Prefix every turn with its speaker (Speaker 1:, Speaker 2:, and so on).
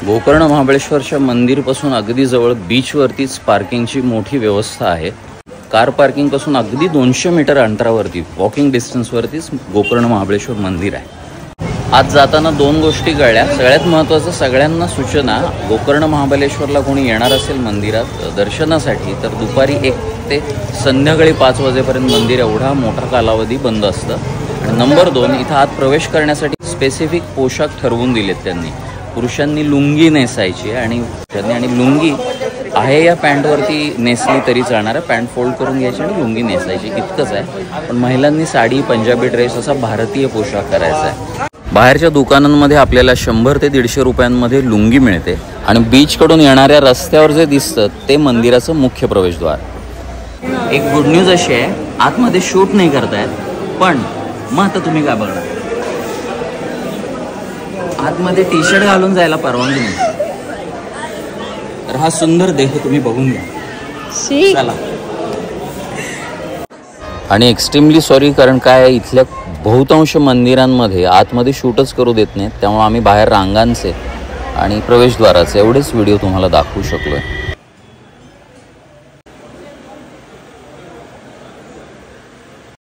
Speaker 1: गोकर्ण महाबळेश्वरच्या मंदिरपासून अगदी जवळ बीचवरतीच पार्किंगची मोठी व्यवस्था आहे। कार पार्किंगपासून अगदी 200 मीटर अंतरावरती वॉकिंग डिस्टन्सवरतीच गोकर्ण महाबळेश्वर मंदिर आहे। आज जाताना 2 गोष्टी कळल्या। सगळ्यात महत्त्वाचं सगळ्यांना सूचना, गोकर्ण महाबळेश्वरला कोणी येणार असेल मंदिरात दर्शनासाठी तर दुपारी 1 ते संध्याकाळी 5 वाजेपर्यंत मंदिर एवढा मोठा कालावधी बंद असतं। आणि नंबर 2, इथं आत प्रवेश करण्यासाठी स्पेसिफिक पोशाख ठरवून दिलेत त्यांनी। पुरुषांनी लुंगी नेसायची आणि लुंगी आहे या पॅन्टवरती नेसली तरी चालणार आहे। पॅन्ट फोल्ड करून घ्यायची आणि लुंगी नेसायची, इतकंच आहे। पण महिलांनी साडी, पंजाबी ड्रेस असा भारतीय पोशाख करायचा आहे। बाहेरच्या दुकानांमध्ये आपल्याला 100 ते 150 रुपयांमध्ये लुंगी मिळते आणि बीचकडून येणाऱ्या रस्त्यावर जे दिसतं ते मंदिराचं मुख्य प्रवेशद्वार। एक गुड न्यूज अशी आहे, आतमध्ये शूट नाही करतायत, पण मग आता तुम्ही काय बघणार, आतमध्ये टी शर्ट घालून जायला परवानगी नाही। तर हा सुंदर देह तुम्ही बघून घ्या, चला। आणि एक्स्ट्रीमली सॉरी, कारण काय इथल्या बहुतांश मंदिरांमध्ये आतमध्ये शूटच करू देत नाहीत, त्यामुळे आम्ही बाहेर रांगांचे आणि प्रवेशद्वाराचे एवढेच व्हिडिओ तुम्हाला दाखवू शकलोय।